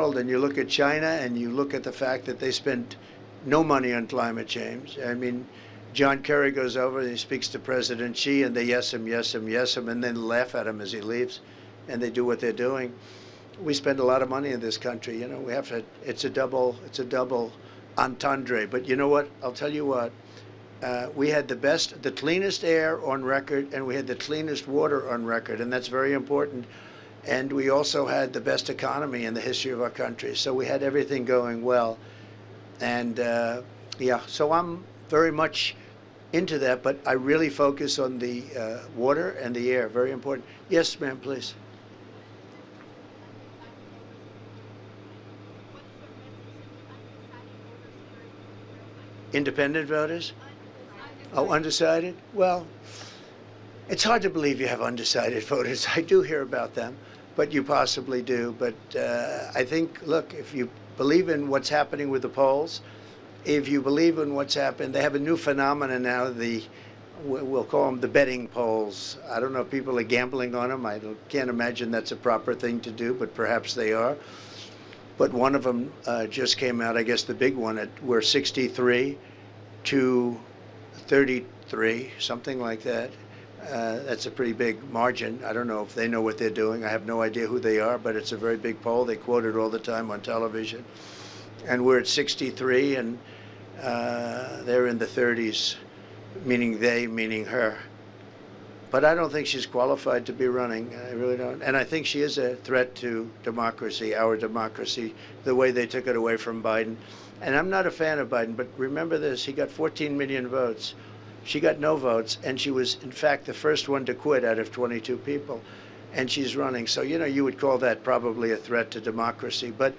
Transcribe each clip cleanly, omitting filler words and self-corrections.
world and you look at China and you look at the fact that they spent no money on climate change. I mean, John Kerry goes over and he speaks to President Xi and they yes him, yes him, yes him, and then laugh at him as he leaves, and they do what they're doing. We spend a lot of money in this country. You know, we have to. It's a double entendre. But you know what? I'll tell you what. We had the cleanest air on record, and we had the cleanest water on record, and that's very important. And we also had the best economy in the history of our country. So we had everything going well. And yeah, so I'm very much into that, but I really focus on the water and the air. Very important. Yes, ma'am, please. Independent voters? Oh, undecided? Well, it's hard to believe you have undecided voters. I do hear about them, but you possibly do. But I think, look, if you believe in what's happening with the polls, if you believe in what's happened, they have a new phenomenon now, we'll call them the betting polls. I don't know if people are gambling on them. I can't imagine that's a proper thing to do, but perhaps they are. But one of them just came out, I guess the big one, we're 63 to 33, something like that. That's a pretty big margin. I don't know if they know what they're doing. I have no idea who they are, but it's a very big poll. They quote it all the time on television. And we're at 63, and they're in the 30s, meaning they, meaning her. But I don't think she's qualified to be running. I really don't. And I think she is a threat to democracy, our democracy, the way they took it away from Biden. And I'm not a fan of Biden, but remember this, he got 14 million votes. She got no votes, and she was, in fact, the first one to quit out of 22 people. And she's running. So, you know, you would call that probably a threat to democracy. But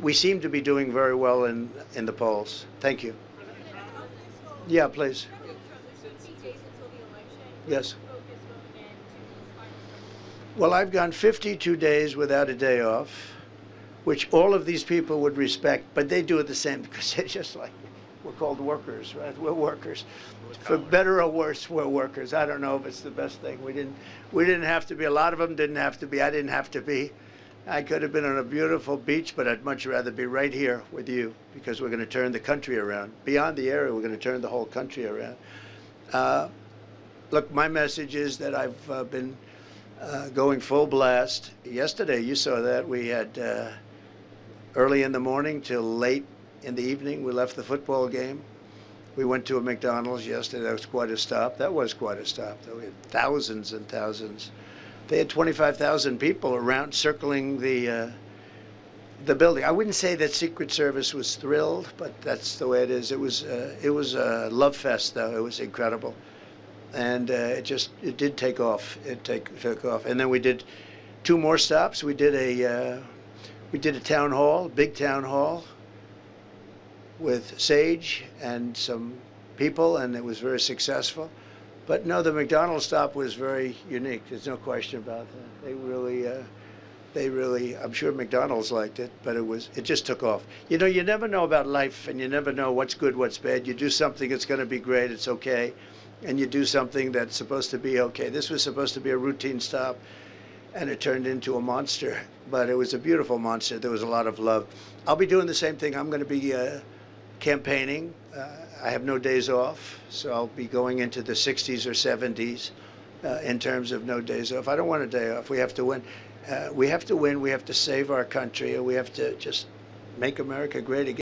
we seem to be doing very well in the polls. Thank you. Yeah, please. Yes. Well, I've gone 52 days without a day off, which all of these people would respect, but they do it the same because they're just like, we're called workers, right? We're workers. For better or worse, we're workers. I don't know if it's the best thing. We didn't have to be. A lot of them didn't have to be. I didn't have to be. I could have been on a beautiful beach, but I'd much rather be right here with you because we're going to turn the country around. Beyond the area, we're going to turn the whole country around. Look, my message is that I've been going full blast. Yesterday, you saw that. We had early in the morning till late in the evening, we left the football game. We went to a McDonald's yesterday. That was quite a stop. That was quite a stop, though. We had thousands and thousands. They had 25,000 people around circling the building. I wouldn't say that Secret Service was thrilled, but that's the way it is. It was a love fest, though. It was incredible. And it did take off. It took off. And then we did 2 more stops. We did a town hall, big town hall, with Sage and some people, and it was very successful. But no, the McDonald's stop was very unique. There's no question about that. They really, I'm sure McDonald's liked it, but it just took off. You know, you never know about life, and you never know what's good, what's bad. You do something, it's going to be great, it's okay. And you do something that's supposed to be okay. This was supposed to be a routine stop, and it turned into a monster. But it was a beautiful monster. There was a lot of love. I'll be doing the same thing. I'm going to be campaigning. I have no days off, so I'll be going into the 60s or 70s in terms of no days off. I don't want a day off. We have to win. We have to win. We have to save our country, and we have to just make America great again.